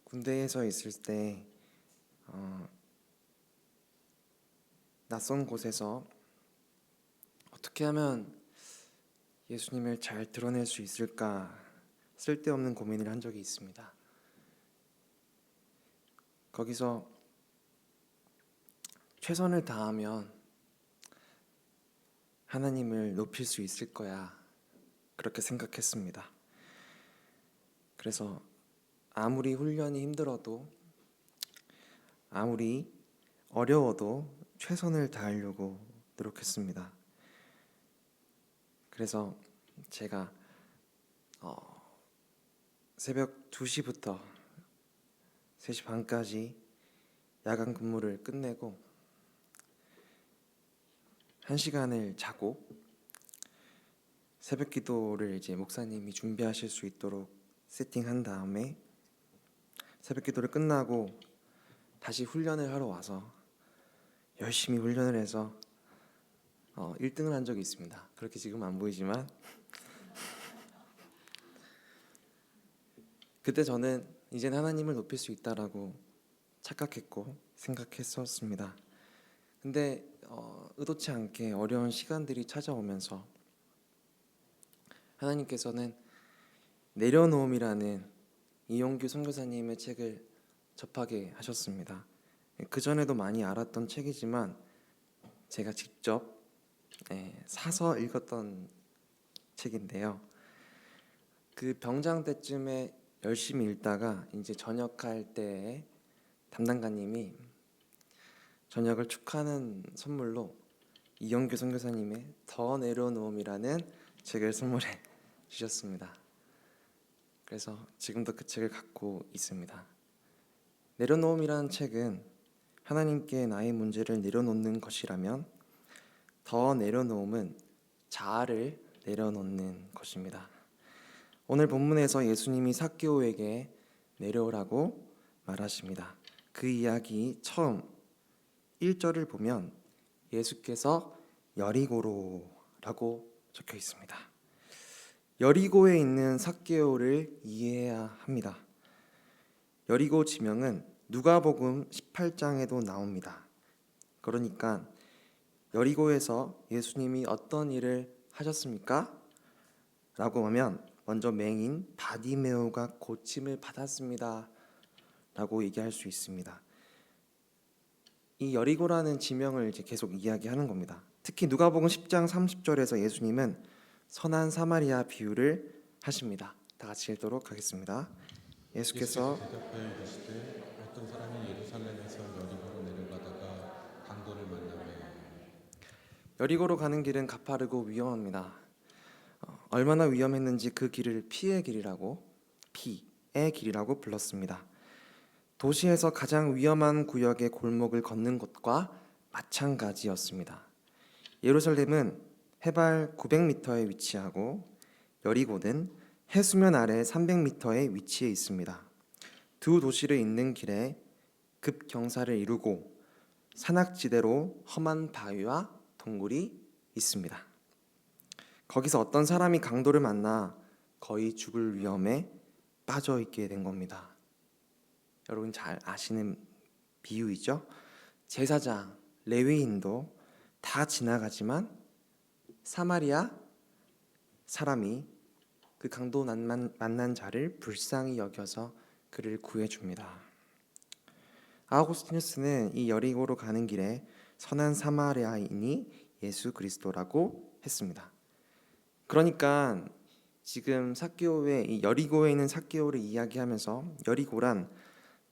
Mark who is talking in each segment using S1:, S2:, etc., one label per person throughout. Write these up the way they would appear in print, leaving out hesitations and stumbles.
S1: 군대에서 있을 때 낯선 곳에서 어떻게 하면 예수님을 잘 드러낼 수 있을까 쓸데없는 고민을 한 적이 있습니다. 거기서 최선을 다하면 하나님을 높일 수 있을 거야, 그렇게 생각했습니다. 그래서 아무리 훈련이 힘들어도, 아무리 어려워도 최선을 다하려고 노력했습니다. 그래서 제가 새벽 2시부터 3시 반까지 야간 근무를 끝내고 1시간을 자고 새벽 기도를 이제 목사님이 준비하실 수 있도록 세팅한 다음에 새벽 기도를 끝나고 다시 훈련을 하러 와서 열심히 훈련을 해서 1등을 한 적이 있습니다. 그렇게 지금 안 보이지만 그때 저는 이제는 하나님을 높일 수 있다라고 착각했고 생각했었습니다. 근데 의도치 않게 어려운 시간들이 찾아오면서 하나님께서는 내려놓음이라는 이용규 선교사님의 책을 접하게 하셨습니다. 그 전에도 많이 알았던 책이지만 제가 직접 사서 읽었던 책인데요. 그 병장 때쯤에 열심히 읽다가 이제 전역할 때에 담당관님이 전역을 축하하는 선물로 이영규 선교사님의 더 내려놓음이라는 책을 선물해 주셨습니다. 그래서 지금도 그 책을 갖고 있습니다. 내려놓음이라는 책은 하나님께 나의 문제를 내려놓는 것이라면 더 내려놓음은 자아를 내려놓는 것입니다. 오늘 본문에서 예수님이 삭개오에게 내려오라고 말하십니다. 그 이야기 처음 1절을 보면 예수께서 여리고로라고 적혀 있습니다. 여리고에 있는 삭개오를 이해해야 합니다. 여리고 지명은 누가복음 18장에도 나옵니다. 그러니까 여리고에서 예수님이 어떤 일을 하셨습니까? 라고 하면 먼저 맹인 바디메오가 고침을 받았습니다 라고 얘기할 수 있습니다. 이 여리고라는 지명을 이제 계속 이야기하는 겁니다. 특히 누가복음 10장 30절에서 예수님은 선한 사마리아 비유를 하십니다. 다 같이 읽도록 하겠습니다. 예수께서
S2: 대답하여 이르시되 어떤 사람이 예루살렘에서 여리고로 내려가다가 강도를 만나매
S1: 여리고로 가는 길은 가파르고 위험합니다. 얼마나 위험했는지 그 길을 피의 길이라고 불렀습니다. 도시에서 가장 위험한 구역의 골목을 걷는 것과 마찬가지였습니다. 예루살렘은 해발 900m에 위치하고 여리고는 해수면 아래 300m에 위치해 있습니다. 두 도시를 잇는 길에 급경사를 이루고 산악지대로 험한 바위와 동굴이 있습니다. 거기서 어떤 사람이 강도를 만나 거의 죽을 위험에 빠져 있게 된 겁니다. 여러분 잘 아시는 비유이죠? 제사장, 레위인도 다 지나가지만 사마리아 사람이 그 강도 만난 자를 불쌍히 여겨서 그를 구해줍니다. 아우구스티누스는 이 여리고로 가는 길에 선한 사마리아인이 예수 그리스도라고 했습니다. 그러니까 지금 삭개오의 이 여리고에 있는 삭개오를 이야기하면서 여리고란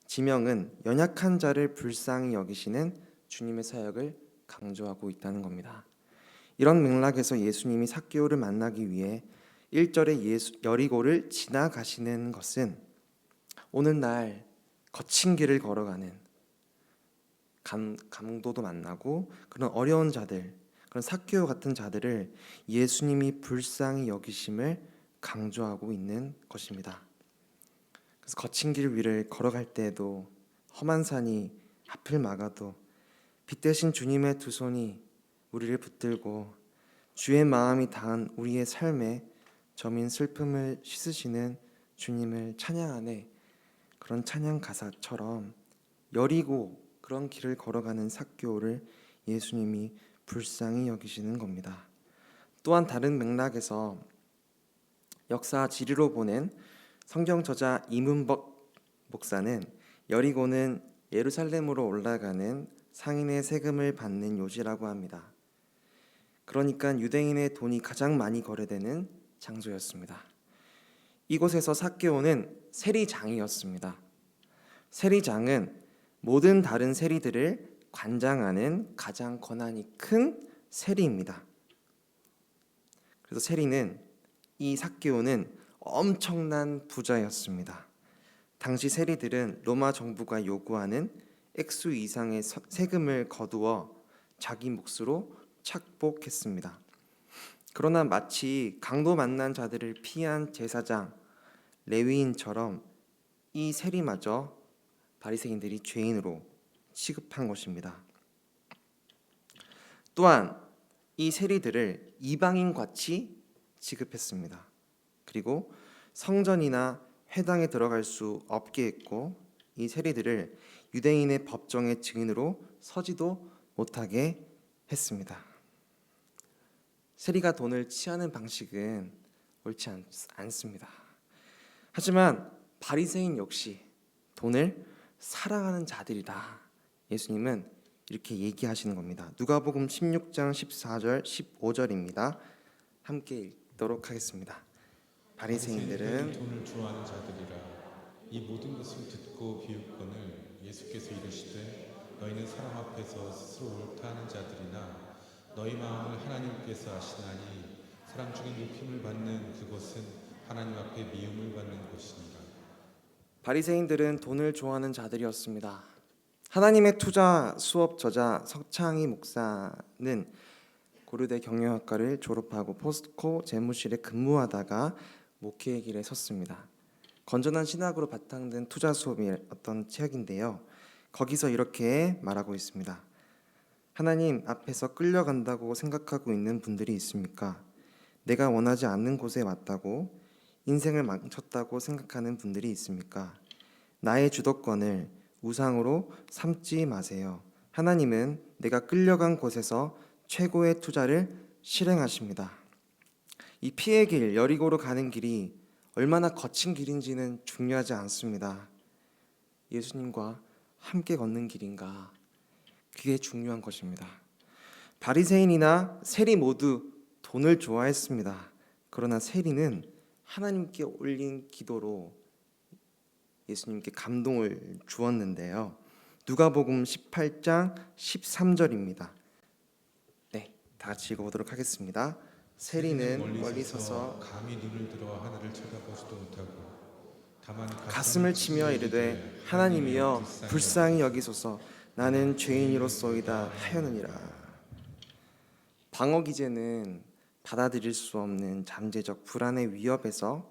S1: 지명은 연약한 자를 불쌍히 여기시는 주님의 사역을 강조하고 있다는 겁니다. 이런 맥락에서 예수님이 삭개오를 만나기 위해 1절에 여리고를 지나가시는 것은 오늘날 거친 길을 걸어가는 강도도 만나고 그런 어려운 자들, 그런 삭개오 같은 자들을 예수님이 불쌍히 여기심을 강조하고 있는 것입니다. 그래서 거친 길 위를 걸어갈 때에도 험한 산이 앞을 막아도 빛 대신 주님의 두 손이 우리를 붙들고 주의 마음이 닿은 우리의 삶에 저민 슬픔을 씻으시는 주님을 찬양하네. 그런 찬양 가사처럼 여리고 그런 길을 걸어가는 삭개오를 예수님이 불쌍히 여기시는 겁니다. 또한 다른 맥락에서 역사 지리로 보낸 성경 저자 이문복 목사는 여리고는 예루살렘으로 올라가는 상인의 세금을 받는 요지라고 합니다. 그러니까 유대인의 돈이 가장 많이 거래되는 장소였습니다. 이곳에서 삭개오는 세리장이었습니다. 세리장은 모든 다른 세리들을 관장하는 가장 권한이 큰 세리입니다. 그래서 세리는 이 삭개오는 엄청난 부자였습니다. 당시 세리들은 로마 정부가 요구하는 액수 이상의 세금을 거두어 자기 몫으로 착복했습니다. 그러나 마치 강도 만난 자들을 피한 제사장 레위인처럼 이 세리마저 바리새인들이 죄인으로 취급한 것입니다. 또한 이 세리들을 이방인같이 취급했습니다. 그리고 성전이나 회당에 들어갈 수 없게 했고 이 세리들을 유대인의 법정의 증인으로 서지도 못하게 했습니다. 세리가 돈을 취하는 방식은 옳지 않습니다. 하지만 바리새인 역시 돈을 사랑하는 자들이다. 예수님은 이렇게 얘기하시는 겁니다. 누가복음 16장 14절 15절입니다. 함께 읽도록 하겠습니다. 바리새인들은
S2: 돈을 좋아하는 자들이라. 이 모든 것을 듣고 비웃거늘 예수께서 이르시되 너희는 사람 앞에서 스스로 옳다 하는 자들이나 너희 마음을 하나님께서 아시나니 사람 중에 높임을 받는 그것은 하나님 앞에 미움을 받는 것이니라.
S1: 바리새인들은 돈을 좋아하는 자들이었습니다. 하나님의 투자 수업 저자 석창희 목사는 고려대 경영학과를 졸업하고 포스코 재무실에 근무하다가 목회의 길에 섰습니다. 건전한 신학으로 바탕된 투자 수업이 어떤 책인데요. 거기서 이렇게 말하고 있습니다. 하나님 앞에서 끌려간다고 생각하고 있는 분들이 있습니까? 내가 원하지 않는 곳에 왔다고 인생을 망쳤다고 생각하는 분들이 있습니까? 나의 주도권을 우상으로 삼지 마세요. 하나님은 내가 끌려간 곳에서 최고의 투자를 실행하십니다. 이 피의 길, 여리고로 가는 길이 얼마나 거친 길인지는 중요하지 않습니다. 예수님과 함께 걷는 길인가? 그게 중요한 것입니다. 바리새인이나 세리 모두 돈을 좋아했습니다. 그러나 세리는 하나님께 올린 기도로 예수님께 감동을 주었는데요. 누가복음 18장 13절입니다. 네, 다 같이 읽어보도록 하겠습니다. 세리는 멀리 서서
S2: 감히 눈을 들어 하늘을 쳐다보지도 못하고 다만
S1: 가슴을 치며 이르되 하나님이여 불쌍히 여기소서 나는 죄인이로소이다 하였느니라. 방어 기제는 받아들일 수 없는 잠재적 불안의 위협에서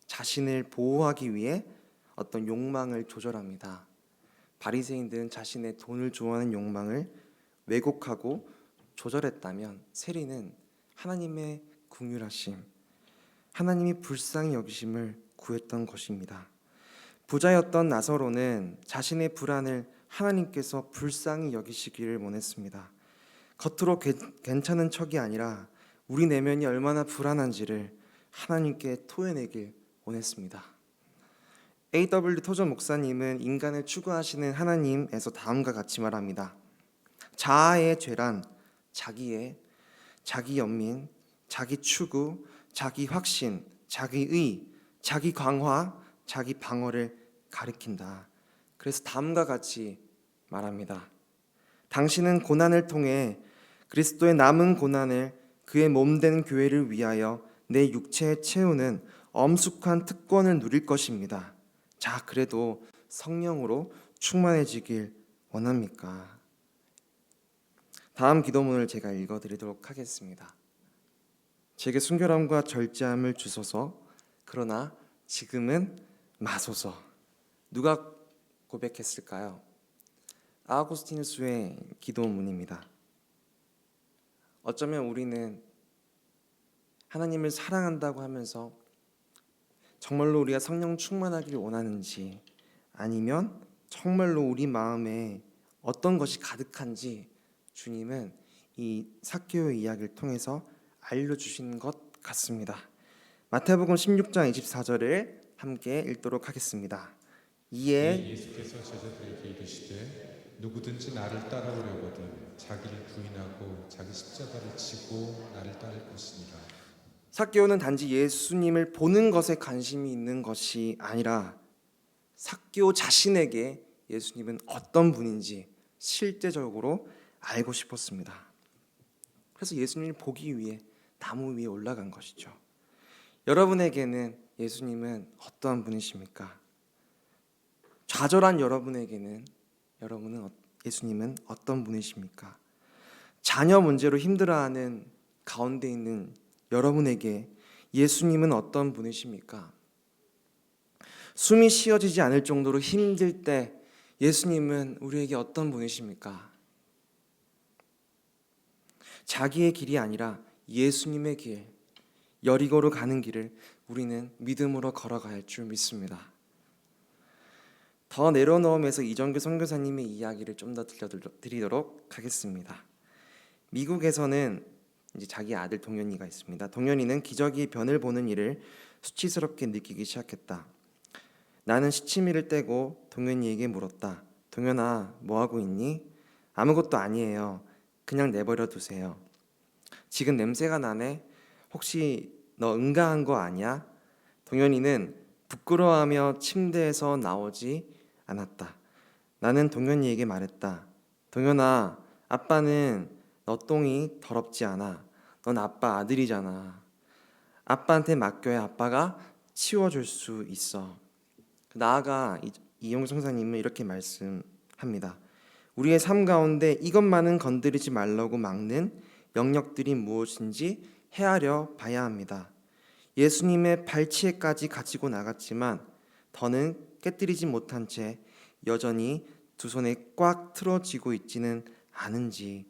S1: 자신을 보호하기 위해 어떤 욕망을 조절합니다. 바리새인들은 자신의 돈을 좋아하는 욕망을 왜곡하고 조절했다면 세리는 하나님의 긍휼하심, 하나님이 불쌍히 여기심을 구했던 것입니다. 부자였던 나사로는 자신의 불안을 하나님께서 불쌍히 여기시기를 원했습니다. 겉으로 괜찮은 척이 아니라 우리 내면이 얼마나 불안한지를 하나님께 토해내길 원했습니다. A.W. 토전 목사님은 인간을 추구하시는 하나님에서 다음과 같이 말합니다. 자아의 죄란 자기의, 자기 연민, 자기 추구, 자기 확신, 자기 의, 자기 강화, 자기 방어를 가리킨다. 그래서 다음과 같이 말합니다. 당신은 고난을 통해 그리스도의 남은 고난을 그의 몸된 교회를 위하여 내 육체에 채우는 엄숙한 특권을 누릴 것입니다. 자, 그래도 성령으로 충만해지길 원합니까? 다음 기도문을 제가 읽어드리도록 하겠습니다. 제게 순결함과 절제함을 주소서. 그러나 지금은 마소서. 누가 고백했을까요? 아우구스티누스의 기도문입니다. 어쩌면 우리는 하나님을 사랑한다고 하면서 정말로 우리가 성령 충만하기를 원하는지, 아니면 정말로 우리 마음에 어떤 것이 가득한지 주님은 이 삭개오의 이야기를 통해서 알려주신 것 같습니다. 마태복음 16장 24절을 함께 읽도록 하겠습니다.
S2: 이에
S1: 이에
S2: 예수께서 제자들에게 이르시되 누구든지 나를 따라오려거든 자기를 부인하고 자기 십자가를 지고 나를 따를 것이니라.
S1: 삭개오는 단지 예수님을 보는 것에 관심이 있는 것이 아니라 삭개오 자신에게 예수님은 어떤 분인지 실제적으로 알고 싶었습니다. 그래서 예수님을 보기 위해 나무 위에 올라간 것이죠. 여러분에게는 예수님은 어떠한 분이십니까? 좌절한 예수님은 어떤 분이십니까? 자녀 문제로 힘들어하는 가운데 있는 여러분에게 예수님은 어떤 분이십니까? 숨이 쉬어지지 않을 정도로 힘들 때 예수님은 우리에게 어떤 분이십니까? 자기의 길이 아니라 예수님의 길, 여리고로 가는 길을 우리는 믿음으로 걸어가야 할 줄 믿습니다. 더 내려놓음에서 이정규 선교사님의 이야기를 좀 더 들려드리도록 하겠습니다. 미국에서는 이제 자기 아들 동현이가 있습니다. 동현이는 기저귀 변을 보는 일을 수치스럽게 느끼기 시작했다. 나는 시치미를 떼고 동현이에게 물었다. 동현아, 뭐 하고 있니? 아무것도 아니에요. 그냥 내버려 두세요. 지금 냄새가 나네. 혹시 너 응가한 거 아니야? 동현이는 부끄러워하며 침대에서 나오지 않았다. 나는 동현이에게 말했다. 동현아, 아빠는 너 똥이 더럽지 않아. 넌 아빠 아들이잖아. 아빠한테 맡겨야 아빠가 치워줄 수 있어. 나아가 이용 성사님은 이렇게 말씀합니다. 우리의 삶 가운데 이것만은 건드리지 말라고 막는 영역들이 무엇인지 헤아려 봐야 합니다. 예수님의 발치에까지 가지고 나갔지만 더는 깨뜨리지 못한 채 여전히 두 손에 꽉 틀어지고 있지는 않은지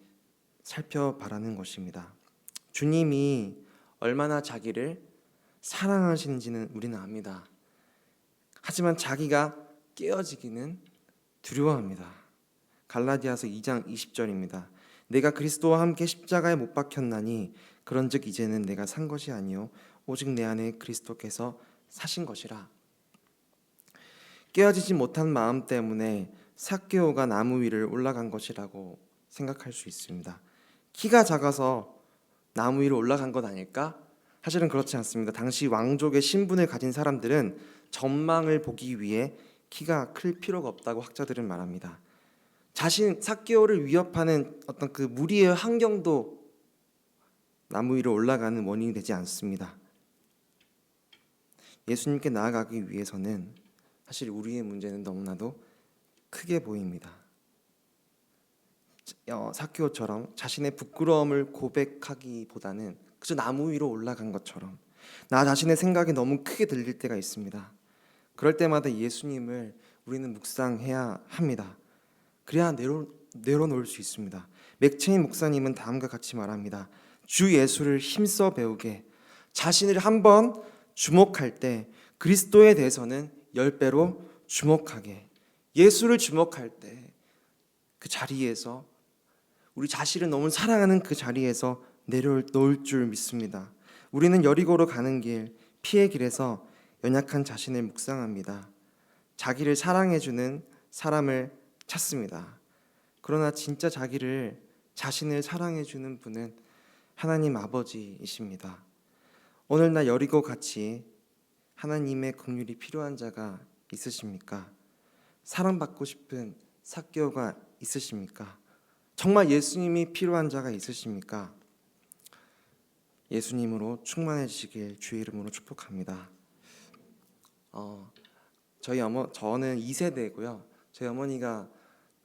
S1: 살펴봐라는 것입니다. 주님이 얼마나 자기를 사랑하시는지는 우리는 압니다. 하지만 자기가 깨어지기는 두려워합니다. 갈라디아서 2장 20절입니다. 내가 그리스도와 함께 십자가에 못 박혔나니 그런즉 이제는 내가 산 것이 아니요 오직 내 안에 그리스도께서 사신 것이라. 깨어지지 못한 마음 때문에 삭개오가 나무 위를 올라간 것이라고 생각할 수 있습니다. 키가 작아서 나무 위로 올라간 것 아닐까? 사실은 그렇지 않습니다. 당시 왕족의 신분을 가진 사람들은 전망을 보기 위해 키가 클 필요가 없다고 학자들은 말합니다. 삭개오를 위협하는 어떤 그 무리의 환경도 나무 위로 올라가는 원인이 되지 않습니다. 예수님께 나아가기 위해서는 사실 우리의 문제는 너무나도 크게 보입니다. 삭개오처럼 자신의 부끄러움을 고백하기보다는 그저 나무 위로 올라간 것처럼 나 자신의 생각이 너무 크게 들릴 때가 있습니다. 그럴 때마다 예수님을 우리는 묵상해야 합니다. 그래야 내려놓을 수 있습니다. 맥체인 목사님은 다음과 같이 말합니다. 주 예수를 힘써 배우게. 자신을 한번 주목할 때 그리스도에 대해서는 10배로 주목하게. 예수를 주목할 때 그 자리에서 우리 자신을 너무 사랑하는 그 자리에서 내려놓을 줄 믿습니다. 우리는 여리고로 가는 길, 피의 길에서 연약한 자신을 묵상합니다. 자기를 사랑해주는 사람을 찾습니다. 그러나 진짜 자신을 사랑해주는 분은 하나님 아버지이십니다. 오늘날 여리고 같이 하나님의 긍휼이 필요한 자가 있으십니까? 사랑받고 싶은 삭개오가 있으십니까? 정말 예수님이 필요한 자가 있으십니까? 예수님으로 충만해지시길 주의 이름으로 축복합니다. 저는 2세대고요. 저희 어머니가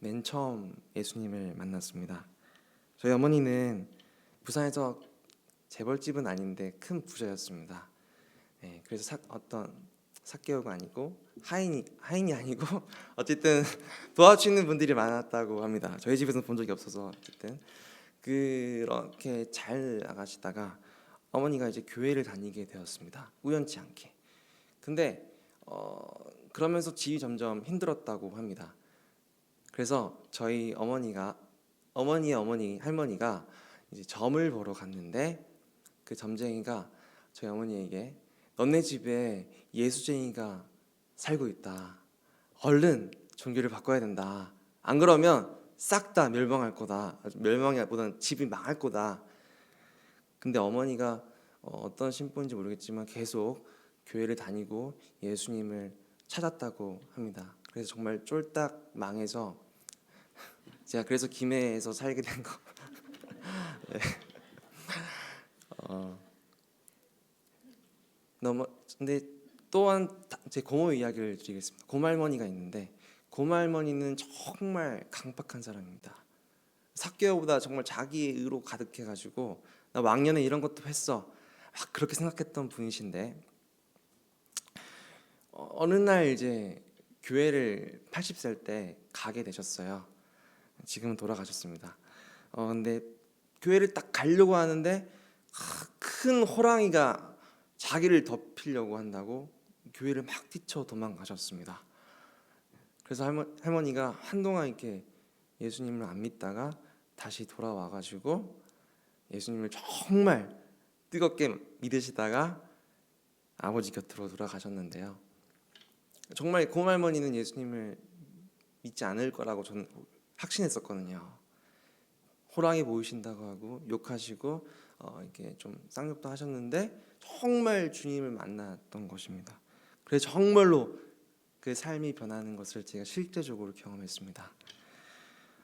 S1: 맨 처음 예수님을 만났습니다. 저희 어머니는 부산에서 재벌집은 아닌데 큰 부자였습니다. 네, 그래서 어떤 삭개오가 아니고 하인이 아니고 어쨌든 도와주는 분들이 많았다고 합니다. 저희 집에서는 본 적이 없어서 어쨌든 그렇게 잘 나가시다가 어머니가 이제 교회를 다니게 되었습니다. 우연치 않게. 근데 그러면서 집이 점점 힘들었다고 합니다. 그래서 저희 어머니의 어머니 할머니가 이제 점을 보러 갔는데 그 점쟁이가 저희 어머니에게 너네 집에 예수쟁이가 살고 있다. 얼른 종교를 바꿔야 된다. 안 그러면 싹 다 멸망할 거다. 멸망이보다는 집이 망할 거다. 근데 어머니가 어떤 신분인지 모르겠지만 계속 교회를 다니고 예수님을 찾았다고 합니다. 그래서 정말 쫄딱 망해서 제가 그래서 김해에서 살게 된 거. 네. 근데 또한 제 고모 이야기를 드리겠습니다. 고말머니가 있는데 고말머니는 정말 강박한 사람입니다. 삭개오보다 정말 자기의 의로 가득해가지고 나 왕년에 이런 것도 했어 막 그렇게 생각했던 분이신데 어느 날 이제 교회를 80살 때 가게 되셨어요. 지금은 돌아가셨습니다. 근데 교회를 딱 가려고 하는데 큰 호랑이가 자기를 덮이려고 한다고 교회를 막 뛰쳐 도망가셨습니다. 그래서 할머니가 한동안 이렇게 예수님을 안 믿다가 다시 돌아와가지고 예수님을 정말 뜨겁게 믿으시다가 아버지 곁으로 돌아가셨는데요. 정말 고할머니는 예수님을 믿지 않을 거라고 저는 확신했었거든요. 호랑이 보이신다고 하고 욕하시고 이렇게 좀 쌍욕도 하셨는데 정말 주님을 만났던 것입니다. 그래서 정말로 그 삶이 변하는 것을 제가 실제적으로 경험했습니다.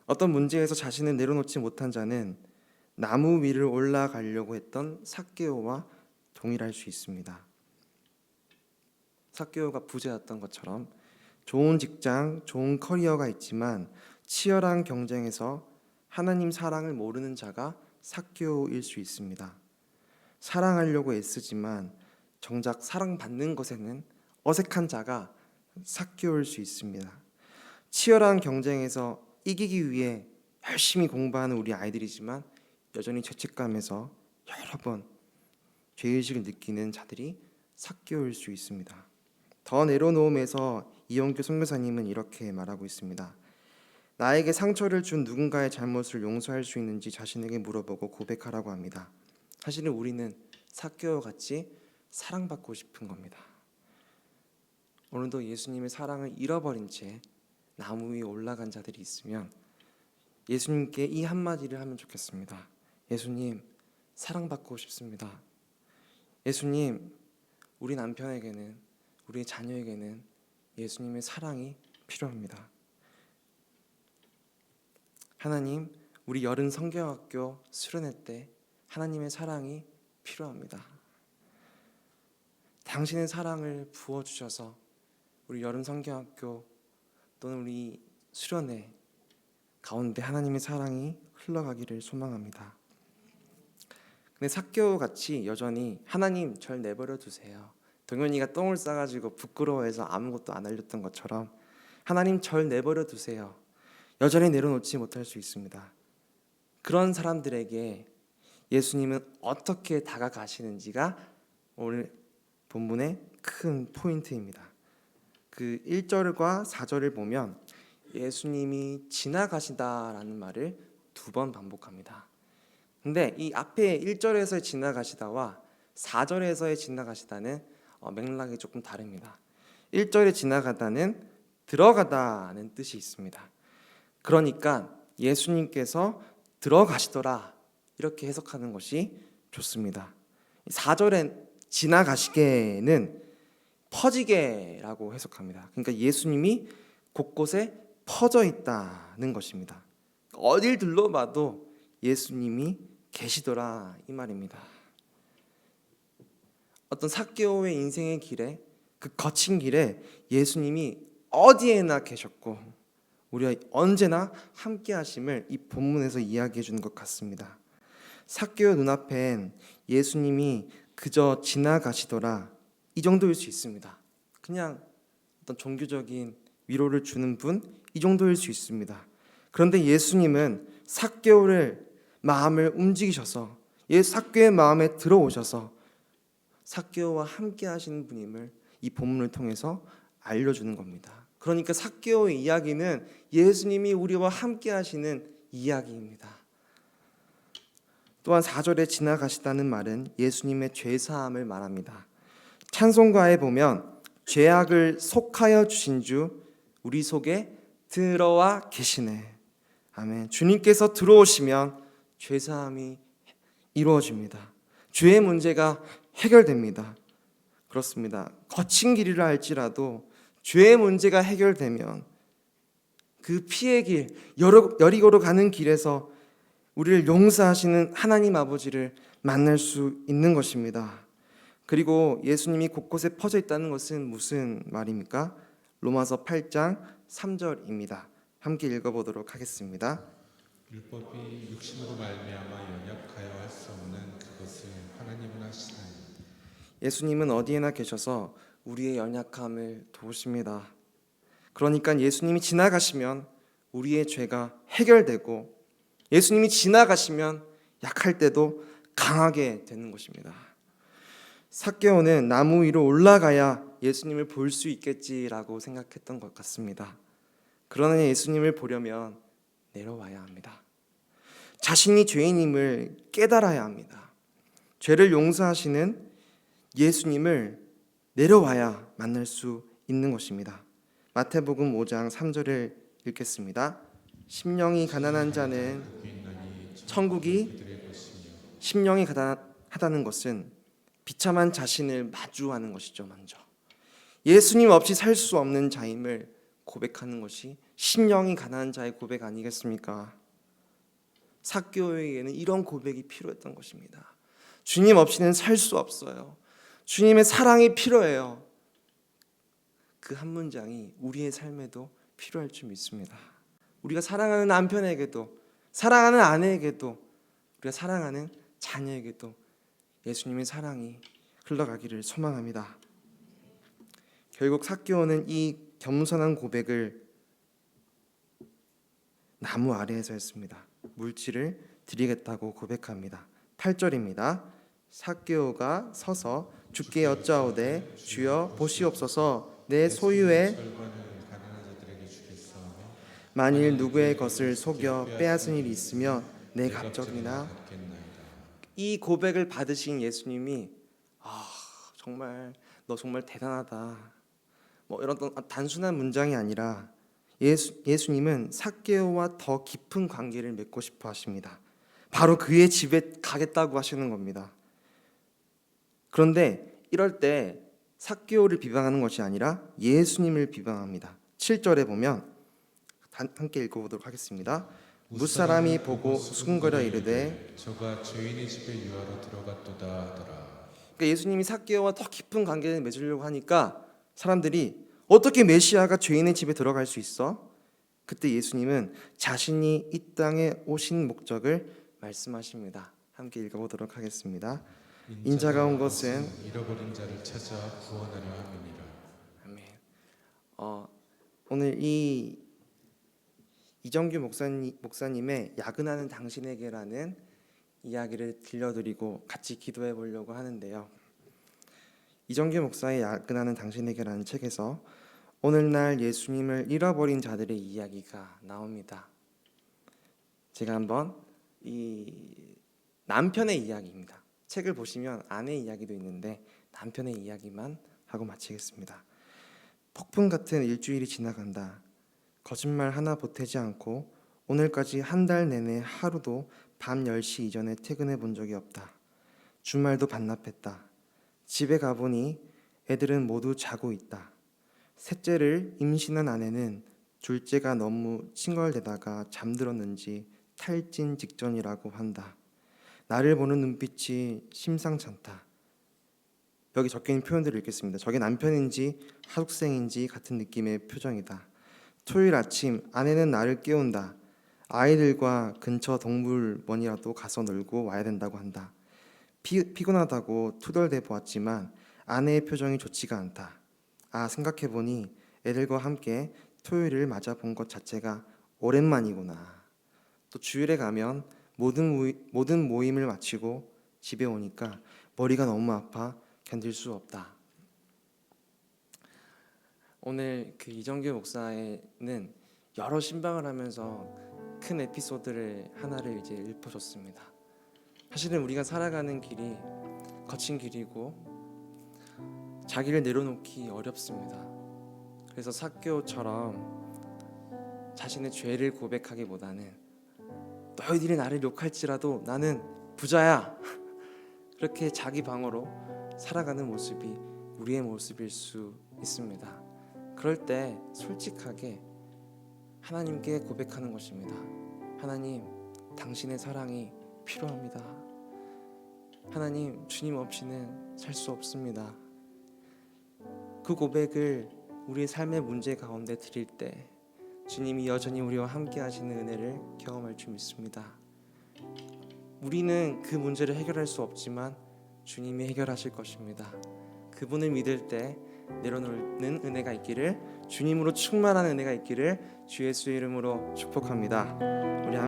S1: 어떤 문제에서 자신을 내려놓지 못한 자는 나무 위를 올라가려고 했던 삭개오와 동일할 수 있습니다. 삭개오가 부자였던 것처럼 좋은 직장, 좋은 커리어가 있지만 치열한 경쟁에서 하나님 사랑을 모르는 자가 삭개오일 수 있습니다. 사랑하려고 애쓰지만 정작 사랑받는 것에는 어색한 자가 삭개오일 수 있습니다. 치열한 경쟁에서 이기기 위해 열심히 공부하는 우리 아이들이지만 여전히 죄책감에서 여러 번 죄의식을 느끼는 자들이 삭개오일 수 있습니다. 더 내려놓음에서 이영규 선교사님은 이렇게 말하고 있습니다. 나에게 상처를 준 누군가의 잘못을 용서할 수 있는지 자신에게 물어보고 고백하라고 합니다. 사실은 우리는 삭개오와 같이 사랑받고 싶은 겁니다. 오늘도 예수님의 사랑을 잃어버린 채 나무 위에 올라간 자들이 있으면 예수님께 이 한마디를 하면 좋겠습니다. 예수님, 사랑받고 싶습니다. 예수님, 우리 남편에게는, 우리 자녀에게는 예수님의 사랑이 필요합니다. 하나님, 우리 여름 성경학교 수련회 때 하나님의 사랑이 필요합니다. 당신의 사랑을 부어주셔서 우리 여름 성경학교 또는 우리 수련회 가운데 하나님의 사랑이 흘러가기를 소망합니다. 근데 삭개오 같이 여전히 하나님 절 내버려 두세요. 동현이가 똥을 싸가지고 부끄러워해서 아무것도 안 알렸던 것처럼 하나님 절 내버려 두세요. 여전히 내려놓지 못할 수 있습니다. 그런 사람들에게 예수님은 어떻게 다가가시는지가 오늘 본문의 큰 포인트입니다. 그 1절과 4절을 보면 예수님이 지나가시다라는 말을 2번 반복합니다. 근데 이 앞에 1절에서의 지나가시다와 4절에서의 지나가시다는 맥락이 조금 다릅니다. 1절에 지나가다는 들어가다는 뜻이 있습니다. 그러니까 예수님께서 들어가시더라 이렇게 해석하는 것이 좋습니다. 4절엔 지나가시게는 퍼지게라고 해석합니다. 그러니까 예수님이 곳곳에 퍼져 있다는 것입니다. 어딜 둘러봐도 예수님이 계시더라 이 말입니다. 어떤 삭개오의 인생의 길에 그 거친 길에 예수님이 어디에나 계셨고 우리가 언제나 함께 하심을 이 본문에서 이야기해 주는 것 같습니다. 삭개오 눈앞엔 예수님이 그저 지나가시더라 이 정도일 수 있습니다. 그냥 어떤 종교적인 위로를 주는 분 이 정도일 수 있습니다. 그런데 예수님은 삭개오를 마음을 움직이셔서 삭개오의 마음에 들어오셔서 삭개오와 함께 하시는 분임을 이 본문을 통해서 알려주는 겁니다. 그러니까 삭개오의 이야기는 예수님이 우리와 함께 하시는 이야기입니다. 또한 4절에 지나가시다는 말은 예수님의 죄사함을 말합니다. 찬송가에 보면 죄악을 속하여 주신 주 우리 속에 들어와 계시네. 아멘. 주님께서 들어오시면 죄사함이 이루어집니다. 죄의 문제가 해결됩니다. 그렇습니다. 거친 길이라 할지라도 죄의 문제가 해결되면 그 피의 길, 여리고로 가는 길에서 우리를 용서하시는 하나님 아버지를 만날 수 있는 것입니다. 그리고 예수님이 곳곳에 퍼져 있다는 것은 무슨 말입니까? 로마서 8장 3절입니다. 함께 읽어보도록 하겠습니다.
S2: 율법이 육신으로 말미암아 연약하여 할 수 없는 그것을 하나님은 하시나니.
S1: 예수님은 어디에나 계셔서 우리의 연약함을 도우십니다. 그러니까 예수님이 지나가시면 우리의 죄가 해결되고 예수님이 지나가시면 약할 때도 강하게 되는 것입니다. 삭개오는 나무 위로 올라가야 예수님을 볼 수 있겠지라고 생각했던 것 같습니다. 그러나 예수님을 보려면 내려와야 합니다. 자신이 죄인임을 깨달아야 합니다. 죄를 용서하시는 예수님을 내려와야 만날 수 있는 것입니다. 마태복음 5장 3절을 읽겠습니다. 심령이 가난한 자는 천국이 심령이 가난하다는 것은 비참한 자신을 마주하는 것이죠. 먼저 예수님 없이 살 수 없는 자임을 고백하는 것이 심령이 가난한 자의 고백 아니겠습니까? 삭개오에게는 이런 고백이 필요했던 것입니다. 주님 없이는 살 수 없어요. 주님의 사랑이 필요해요. 그 한 문장이 우리의 삶에도 필요할 줄 믿습니다. 우리가 사랑하는 남편에게도, 사랑하는 아내에게도, 우리가 사랑하는 자녀에게도 예수님의 사랑이 흘러가기를 소망합니다. 결국 삭개오는 이 겸손한 고백을 나무 아래에서 했습니다. 물질을 드리겠다고 고백합니다. 8절입니다. 삭개오가 서서 주께 여짜오되 주여 보시옵소서 내 소유의 만일 누구의 것을 속여 빼앗은 일이 있으면 내 갑절이나. 이 고백을 받으신 예수님이 정말 너 정말 대단하다. 이런 단순한 문장이 아니라 예수님은 삭개오와 더 깊은 관계를 맺고 싶어 하십니다. 바로 그의 집에 가겠다고 하시는 겁니다. 그런데 이럴 때 삭개오를 비방하는 것이 아니라 예수님을 비방합니다. 7절에 보면 함께 읽어보도록 하겠습니다. 무사람이 보고 수군거려 이르되
S2: 저가 죄인의 집에 유하러 들어갔도다 하더라.
S1: 그러니까 예수님이 삭개오와 더 깊은 관계를 맺으려고 하니까 사람들이 어떻게 메시아가 죄인의 집에 들어갈 수 있어? 그때 예수님은 자신이 이 땅에 오신 목적을 말씀하십니다. 함께 읽어보도록 하겠습니다. 인자가 온 것은
S2: 잃어버린 자를 찾아 구원하려 함이니라.
S1: 아멘. 오늘 이 이정규 목사님의 야근하는 당신에게라는 이야기를 들려드리고 같이 기도해 보려고 하는데요. 이정규 목사의 야근하는 당신에게라는 책에서 오늘날 예수님을 잃어버린 자들의 이야기가 나옵니다. 제가 한번 이 남편의 이야기입니다. 책을 보시면 아내의 이야기도 있는데 남편의 이야기만 하고 마치겠습니다. 폭풍 같은 일주일이 지나간다. 거짓말 하나 보태지 않고 오늘까지 한 달 내내 하루도 밤 10시 이전에 퇴근해 본 적이 없다. 주말도 반납했다. 집에 가보니 애들은 모두 자고 있다. 셋째를 임신한 아내는 둘째가 너무 칭얼대다가 잠들었는지 탈진 직전이라고 한다. 나를 보는 눈빛이 심상찮다. 여기 적혀있는 표현들을 읽겠습니다. 저게 남편인지 하숙생인지 같은 느낌의 표정이다. 토요일 아침 아내는 나를 깨운다. 아이들과 근처 동물원이라도 가서 놀고 와야 된다고 한다. 피곤하다고 투덜대 보았지만 아내의 표정이 좋지가 않다. 생각해보니 애들과 함께 토요일을 맞아본 것 자체가 오랜만이구나. 또 주일에 가면 모든 모임을 마치고 집에 오니까 머리가 너무 아파 견딜 수 없다. 오늘 그 이정규 목사는 여러 신방을 하면서 큰 에피소드를 하나를 이제 읊어줬습니다. 사실은 우리가 살아가는 길이 거친 길이고 자기를 내려놓기 어렵습니다. 그래서 삭개오처럼 자신의 죄를 고백하기보다는 너희들이 나를 욕할지라도 나는 부자야, 그렇게 자기 방어로 살아가는 모습이 우리의 모습일 수 있습니다. 그럴 때 솔직하게 하나님께 고백하는 것입니다. 하나님, 당신의 사랑이 필요합니다. 하나님, 주님 없이는 살 수 없습니다. 그 고백을 우리의 삶의 문제 가운데 드릴 때 주님이 여전히 우리와 함께 하시는 은혜를 경험할 줄 믿습니다. 우리는 그 문제를 해결할 수 없지만 주님이 해결하실 것입니다. 그분을 믿을 때 내려놓는 은혜가 있기를, 주님으로 충만한 은혜가 있기를 주 예수의 이름으로 축복합니다. 우리